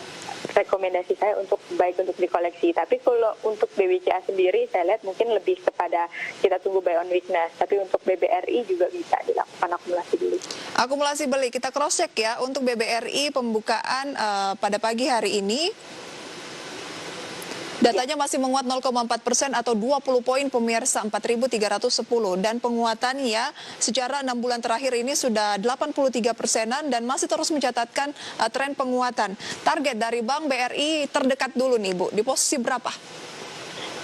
rekomendasi saya untuk baik untuk dikoleksi. Tapi kalau untuk BBCA sendiri saya lihat mungkin lebih kepada kita tunggu buy on weakness. Tapi untuk BBRI juga bisa dilakukan akumulasi beli. Akumulasi beli, kita cross check ya untuk BBRI pembukaan pada pagi hari ini. Datanya masih menguat 0,4% atau 20 poin pemirsa 4.310 dan penguatannya secara 6 bulan terakhir ini sudah 83%-an dan masih terus mencatatkan tren penguatan. Target dari Bank BRI terdekat dulu nih Bu, di posisi berapa?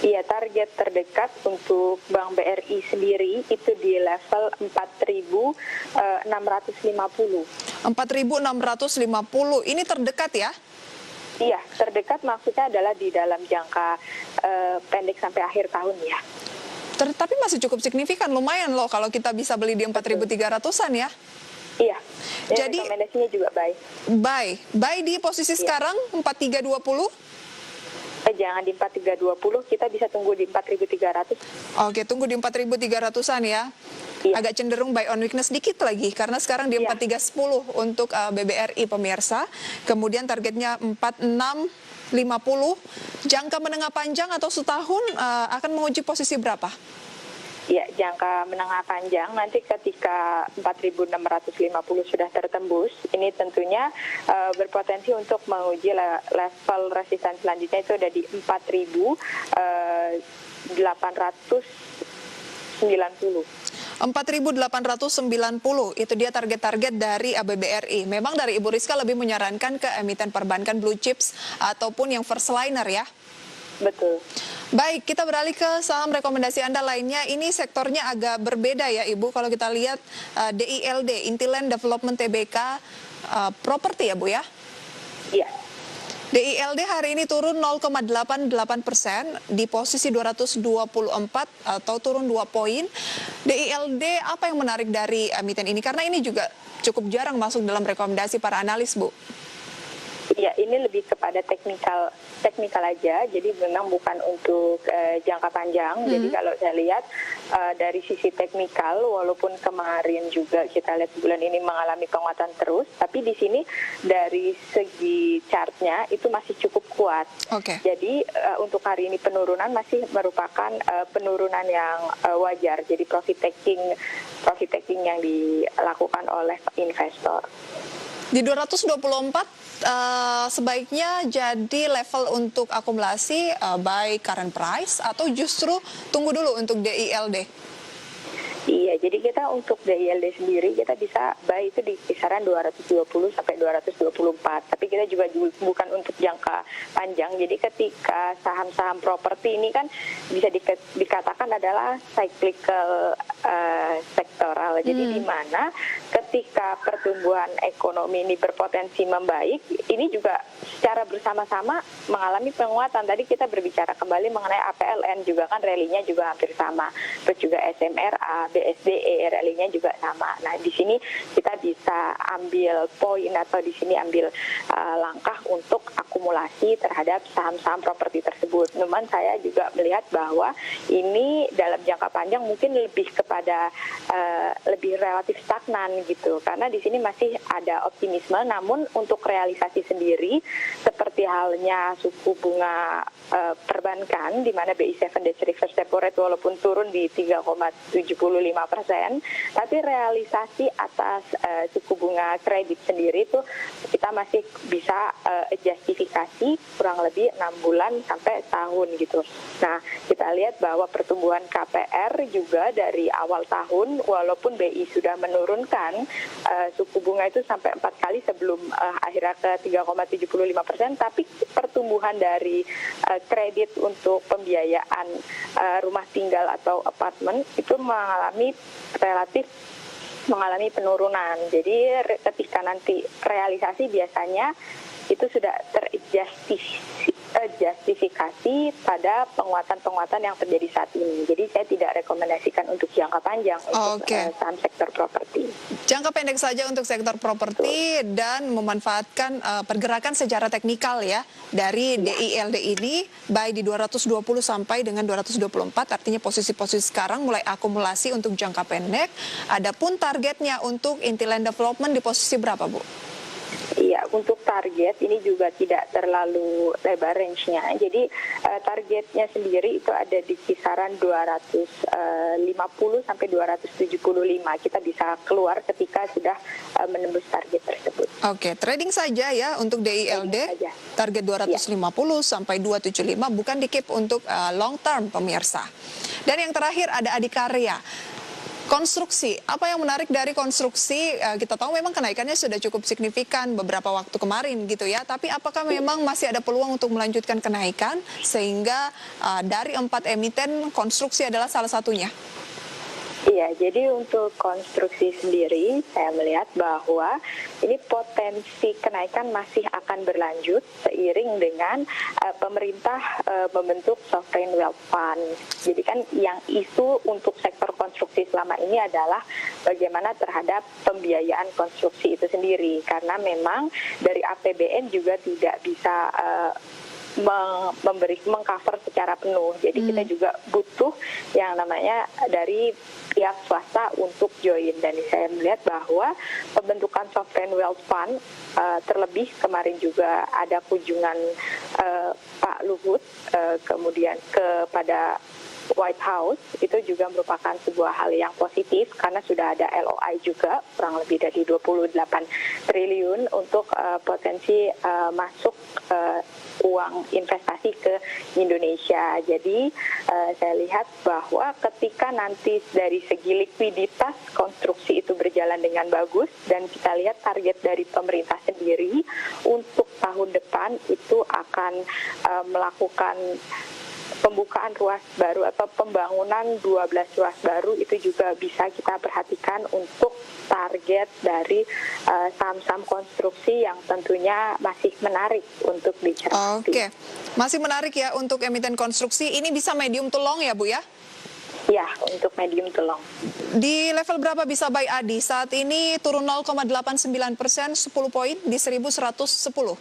Iya, target terdekat untuk Bank BRI sendiri itu di level 4.650. 4.650, ini terdekat ya? Iya, terdekat maksudnya adalah di dalam jangka pendek sampai akhir tahun ya. Tapi masih cukup signifikan, lumayan loh kalau kita bisa beli di 4.300-an ya. Iya, jadi rekomendasinya juga buy. Buy di posisi sekarang 4.320? Jangan di 4.320, kita bisa tunggu di 4.300. Oke, tunggu di 4.300-an ya. Iya. Agak cenderung buy on weakness dikit lagi karena sekarang di 4.310 untuk BBRI pemirsa. Kemudian targetnya 4.650. Jangka menengah panjang atau setahun akan menguji posisi berapa? Ya, jangka menengah panjang nanti ketika 4.650 sudah tertembus, ini tentunya berpotensi untuk menguji level resisten selanjutnya itu ada di 4.890. 4.890 itu dia target-target dari BBRI. Memang dari Ibu Rizka lebih menyarankan ke emiten perbankan blue chips ataupun yang first liner ya. Betul. Baik, kita beralih ke saham rekomendasi Anda lainnya. Ini sektornya agak berbeda ya Ibu. Kalau kita lihat DILD, Intiland Development Tbk, properti ya Bu ya? Iya. DILD hari ini turun 0,88% di posisi 224 atau turun 2 poin. DILD apa yang menarik dari emiten ini? Karena ini juga cukup jarang masuk dalam rekomendasi para analis, Bu. Ya, ini lebih kepada teknikal aja, jadi memang bukan untuk jangka panjang. Jadi kalau saya lihat dari sisi teknikal, walaupun kemarin juga kita lihat bulan ini mengalami penguatan terus, tapi di sini dari segi chartnya itu masih cukup kuat. Jadi untuk hari ini penurunan masih merupakan penurunan yang wajar. Jadi profit taking yang dilakukan oleh investor. Di 224 sebaiknya jadi level untuk akumulasi buy current price atau justru tunggu dulu untuk DILD? Iya, jadi kita untuk DILD sendiri kita bisa buy itu di kisaran 220 sampai 224. Tapi kita juga bukan untuk jangka panjang. Jadi ketika saham-saham properti ini kan bisa dikatakan adalah cyclical sektoral. Jadi di mana ketika pertumbuhan ekonomi ini berpotensi membaik, ini juga secara bersama-sama mengalami penguatan. Tadi kita berbicara kembali mengenai APLN juga kan rally-nya juga hampir sama. Terus juga SMRA, BSDE rally-nya juga sama. Nah, di sini kita bisa ambil poin atau di sini ambil langkah untuk akumulasi terhadap saham-saham properti tersebut. Namun saya juga melihat bahwa ini dalam jangka panjang mungkin lebih kepada lebih relatif stagnan gitu. Karena di sini masih ada optimisme, namun untuk realisasi sendiri seperti halnya suku bunga perbankan di mana BI 7 days reverse repo rate walaupun turun di 3,75%, tapi realisasi atas suku bunga kredit sendiri itu kita masih bisa justifikasi kurang lebih 6 bulan sampai tahun gitu. Nah, kita lihat bahwa pertumbuhan KPR juga dari awal tahun walaupun BI sudah menurunkan suku bunga itu sampai 4 kali sebelum akhirnya ke 3,75%, tapi pertumbuhan dari kredit untuk pembiayaan rumah tinggal atau apartemen itu mengalami penurunan. Jadi ketika nanti realisasi biasanya itu sudah terjustifikasi pada penguatan-penguatan yang terjadi saat ini. Jadi saya tidak rekomendasikan untuk jangka panjang untuk saham sektor properti. Jangka pendek saja untuk sektor properti dan memanfaatkan pergerakan secara teknikal ya dari DILD ini buy di 220 sampai dengan 224, artinya posisi-posisi sekarang mulai akumulasi untuk jangka pendek. Adapun targetnya untuk Intiland Development di posisi berapa, Bu? Iya, untuk target ini juga tidak terlalu lebar range-nya. Jadi targetnya sendiri itu ada di kisaran 250 sampai 275. Kita bisa keluar ketika sudah menembus target tersebut. Oke, trading saja ya untuk DILD. Target 250 sampai 275, bukan di keep untuk long term pemirsa. Dan yang terakhir ada Adikarya. Konstruksi, apa yang menarik dari konstruksi? Kita tahu memang kenaikannya sudah cukup signifikan beberapa waktu kemarin gitu ya. Tapi apakah memang masih ada peluang untuk melanjutkan kenaikan sehingga dari 4 emiten konstruksi adalah salah satunya? Iya, jadi untuk konstruksi sendiri saya melihat bahwa ini potensi kenaikan masih akan berlanjut seiring dengan pemerintah membentuk sovereign wealth fund. Jadi kan yang isu untuk sektor konstruksi selama ini adalah bagaimana terhadap pembiayaan konstruksi itu sendiri, karena memang dari APBN juga tidak bisa mengcover secara penuh. Jadi kita juga butuh yang namanya dari pihak swasta untuk join. Dan saya melihat bahwa pembentukan sovereign wealth fund terlebih kemarin juga ada kunjungan Pak Luhut kemudian kepada White House, itu juga merupakan sebuah hal yang positif karena sudah ada LOI juga kurang lebih dari 28 triliun untuk potensi masuk uang investasi ke Indonesia. Jadi saya lihat bahwa ketika nanti dari segi likuiditas konstruksi itu berjalan dengan bagus dan kita lihat target dari pemerintah sendiri untuk tahun depan itu akan melakukan pembukaan ruas baru atau pembangunan 12 ruas baru, itu juga bisa kita perhatikan untuk target dari saham-saham konstruksi yang tentunya masih menarik untuk dicermati. Oke, masih menarik ya untuk emiten konstruksi. Ini bisa medium to long ya Bu ya? Ya, untuk medium to long. Di level berapa bisa buy Adi? Saat ini turun 0,89%, 10 poin di 1110.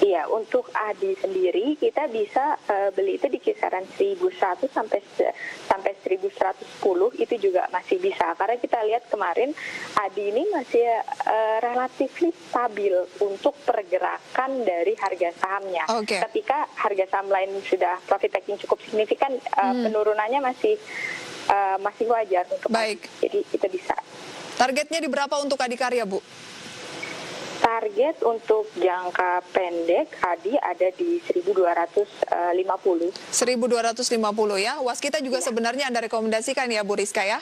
Iya, untuk ADI sendiri kita bisa beli itu di kisaran 1.100 sampai 1.110, itu juga masih bisa. Karena kita lihat kemarin ADI ini masih relatif stabil untuk pergerakan dari harga sahamnya. Ketika harga saham lain sudah profit taking cukup signifikan, penurunannya masih wajar untuk baik. Jadi kita bisa. Targetnya di berapa untuk Adikarya, Bu? Target untuk jangka pendek ADI ada di 1.250. 1.250 ya. Waskita juga sebenarnya Anda rekomendasikan ya Bu Rizka ya?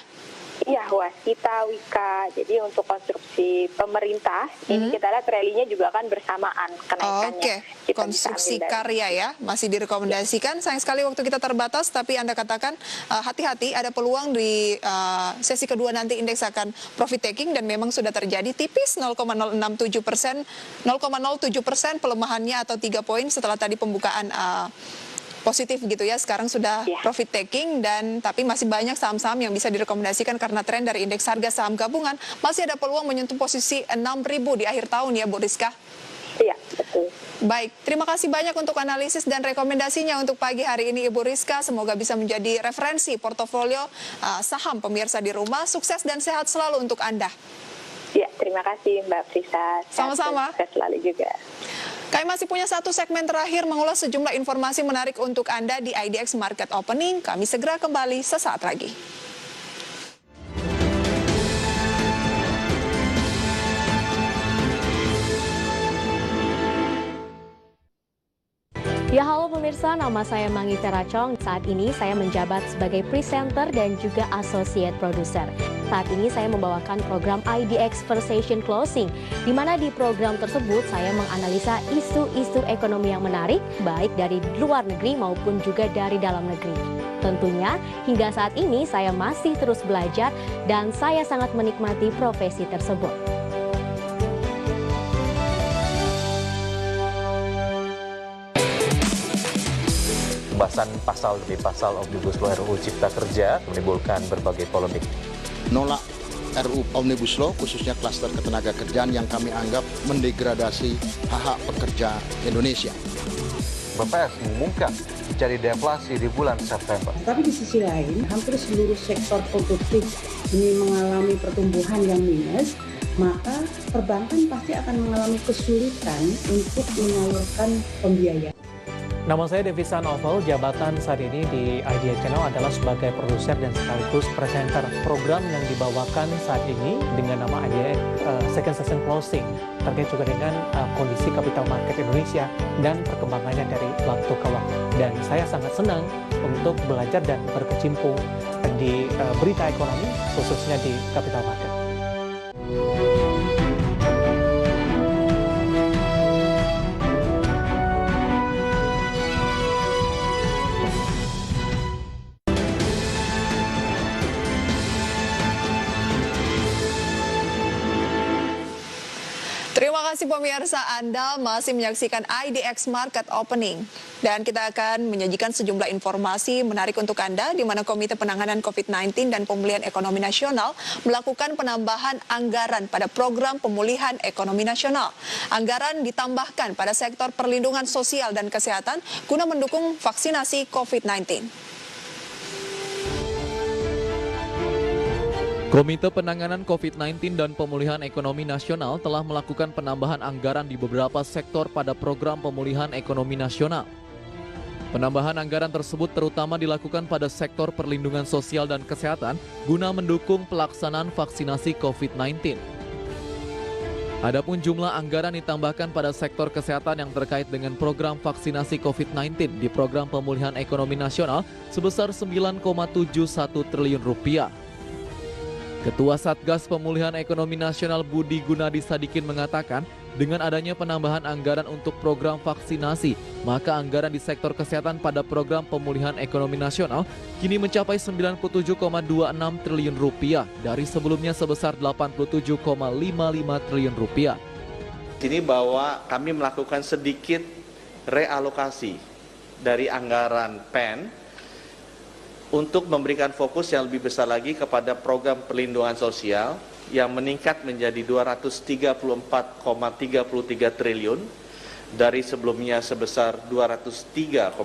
Iya, Waskita, Wika. Jadi untuk konstruksi pemerintah, ini kita lihat rally-nya juga akan bersamaan kenaikannya. Konstruksi karya ya, masih direkomendasikan. Sayang sekali waktu kita terbatas, tapi Anda katakan hati-hati, ada peluang di sesi kedua nanti indeks akan profit taking dan memang sudah terjadi tipis 0,067%, 0,07% pelemahannya atau 3 poin setelah tadi pembukaan positif gitu ya, sekarang sudah profit taking dan tapi masih banyak saham-saham yang bisa direkomendasikan karena tren dari indeks harga saham gabungan masih ada peluang menyentuh posisi 6.000 di akhir tahun ya Bu Rizka. Iya, betul. Baik, terima kasih banyak untuk analisis dan rekomendasinya untuk pagi hari ini Ibu Rizka. Semoga bisa menjadi referensi portofolio saham pemirsa di rumah. Sukses dan sehat selalu untuk Anda. Ya, terima kasih Mbak Frisa. Sama-sama. Sukses selalu juga. Kami masih punya satu segmen terakhir mengulas sejumlah informasi menarik untuk Anda di IDX Market Opening. Kami segera kembali sesaat lagi. Ya halo pemirsa, nama saya Mangi Teracong. Saat ini saya menjabat sebagai presenter dan juga associate producer. Saat ini saya membawakan program IDX First Session Closing, di mana di program tersebut saya menganalisa isu-isu ekonomi yang menarik, baik dari luar negeri maupun juga dari dalam negeri. Tentunya hingga saat ini saya masih terus belajar dan saya sangat menikmati profesi tersebut. Pembahasan pasal demi pasal Omnibus Law RUU Cipta Kerja menimbulkan berbagai polemik. Nolak RUU Omnibus Law khususnya klaster ketenaga kerjaan yang kami anggap mendegradasi hak-hak pekerja Indonesia. BPS mengumumkan terjadi deflasi di bulan September. Tapi di sisi lain, hampir seluruh sektor produktif ini mengalami pertumbuhan yang minus maka perbankan pasti akan mengalami kesulitan untuk menyalurkan pembiayaan. Nama saya Devisa Novel, jabatan saat ini di Idea Channel adalah sebagai produser dan sekaligus presenter program yang dibawakan saat ini dengan nama Idea Second Session Closing, terkait juga dengan kondisi kapital market Indonesia dan perkembangannya dari waktu ke waktu. Dan saya sangat senang untuk belajar dan berkecimpung di berita ekonomi, khususnya di kapital market. Terima kasih pemirsa, Anda masih menyaksikan IDX Market Opening. Dan kita akan menyajikan sejumlah informasi menarik untuk Anda, di mana Komite Penanganan COVID-19 dan Pemulihan Ekonomi Nasional melakukan penambahan anggaran pada program pemulihan ekonomi nasional. Anggaran ditambahkan pada sektor perlindungan sosial dan kesehatan guna mendukung vaksinasi COVID-19. Komite Penanganan COVID-19 dan Pemulihan Ekonomi Nasional telah melakukan penambahan anggaran di beberapa sektor pada program pemulihan ekonomi nasional. Penambahan anggaran tersebut terutama dilakukan pada sektor perlindungan sosial dan kesehatan guna mendukung pelaksanaan vaksinasi COVID-19. Adapun jumlah anggaran ditambahkan pada sektor kesehatan yang terkait dengan program vaksinasi COVID-19 di program pemulihan ekonomi nasional sebesar 9,71 triliun rupiah. Ketua Satgas Pemulihan Ekonomi Nasional Budi Gunadi Sadikin mengatakan, dengan adanya penambahan anggaran untuk program vaksinasi, maka anggaran di sektor kesehatan pada program pemulihan ekonomi nasional kini mencapai 97,26 triliun rupiah dari sebelumnya sebesar 87,55 triliun rupiah. Ini bahwa kami melakukan sedikit realokasi dari anggaran PEN untuk memberikan fokus yang lebih besar lagi kepada program perlindungan sosial yang meningkat menjadi 234,33 triliun dari sebelumnya sebesar 203,90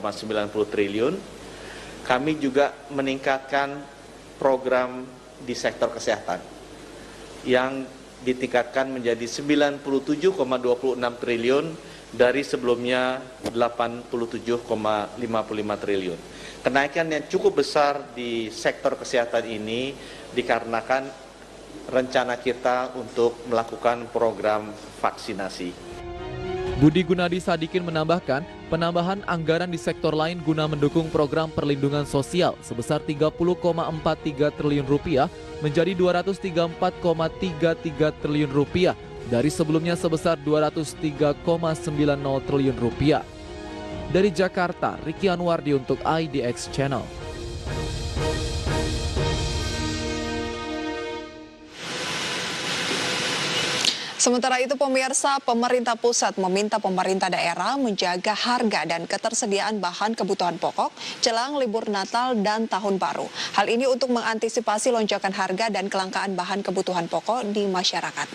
triliun. Kami juga meningkatkan program di sektor kesehatan yang ditingkatkan menjadi 97,26 triliun dari sebelumnya 87,55 triliun. Kenaikan yang cukup besar di sektor kesehatan ini dikarenakan rencana kita untuk melakukan program vaksinasi. Budi Gunadi Sadikin menambahkan, penambahan anggaran di sektor lain guna mendukung program perlindungan sosial sebesar 30,43 triliun rupiah menjadi 234,33 triliun rupiah dari sebelumnya sebesar 203,90 triliun rupiah. Dari Jakarta, Ricky Anwardi untuk IDX Channel. Sementara itu pemirsa, pemerintah pusat meminta pemerintah daerah menjaga harga dan ketersediaan bahan kebutuhan pokok jelang libur Natal dan Tahun Baru. Hal ini untuk mengantisipasi lonjakan harga dan kelangkaan bahan kebutuhan pokok di masyarakat.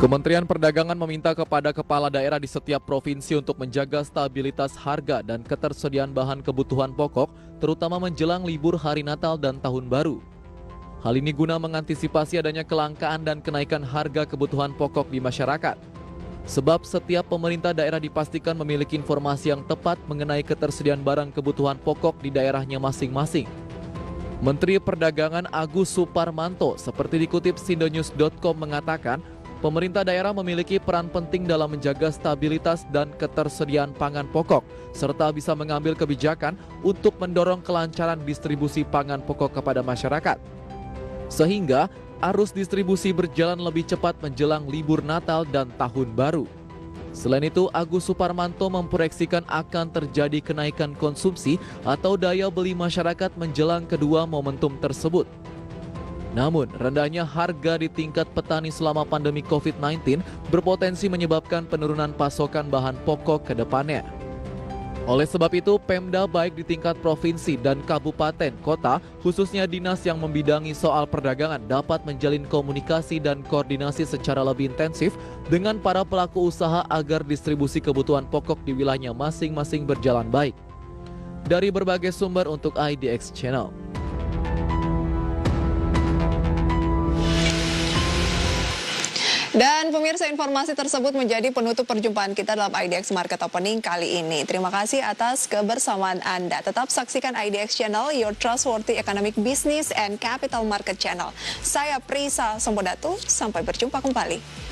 Kementerian Perdagangan meminta kepada kepala daerah di setiap provinsi untuk menjaga stabilitas harga dan ketersediaan bahan kebutuhan pokok, terutama menjelang libur hari Natal dan Tahun Baru. Hal ini guna mengantisipasi adanya kelangkaan dan kenaikan harga kebutuhan pokok di masyarakat. Sebab setiap pemerintah daerah dipastikan memiliki informasi yang tepat mengenai ketersediaan barang kebutuhan pokok di daerahnya masing-masing. Menteri Perdagangan Agus Suparmanto seperti dikutip sindonews.com mengatakan, pemerintah daerah memiliki peran penting dalam menjaga stabilitas dan ketersediaan pangan pokok, serta bisa mengambil kebijakan untuk mendorong kelancaran distribusi pangan pokok kepada masyarakat. Sehingga arus distribusi berjalan lebih cepat menjelang libur Natal dan Tahun Baru. Selain itu, Agus Suparmanto memproyeksikan akan terjadi kenaikan konsumsi atau daya beli masyarakat menjelang kedua momentum tersebut. Namun, rendahnya harga di tingkat petani selama pandemi COVID-19 berpotensi menyebabkan penurunan pasokan bahan pokok ke depannya. Oleh sebab itu, Pemda baik di tingkat provinsi dan kabupaten, kota, khususnya dinas yang membidangi soal perdagangan dapat menjalin komunikasi dan koordinasi secara lebih intensif dengan para pelaku usaha agar distribusi kebutuhan pokok di wilayahnya masing-masing berjalan baik. Dari berbagai sumber untuk IDX Channel. Dan pemirsa, informasi tersebut menjadi penutup perjumpaan kita dalam IDX Market Opening kali ini. Terima kasih atas kebersamaan Anda. Tetap saksikan IDX Channel, your trustworthy economic business and capital market channel. Saya Prisa Sembodatu, sampai berjumpa kembali.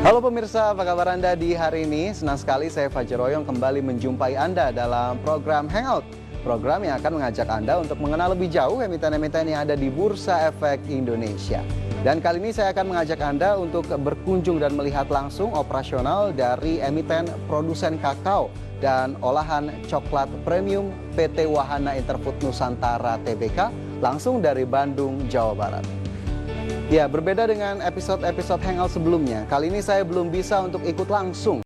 Halo pemirsa, apa kabar Anda di hari ini? Senang sekali saya Fajar Royong kembali menjumpai Anda dalam program Hangout. Program yang akan mengajak Anda untuk mengenal lebih jauh emiten-emiten yang ada di Bursa Efek Indonesia. Dan kali ini saya akan mengajak Anda untuk berkunjung dan melihat langsung operasional dari emiten produsen kakao dan olahan coklat premium PT Wahana Interfood Nusantara Tbk langsung dari Bandung, Jawa Barat. Ya, berbeda dengan episode-episode Hangout sebelumnya, kali ini saya belum bisa untuk ikut langsung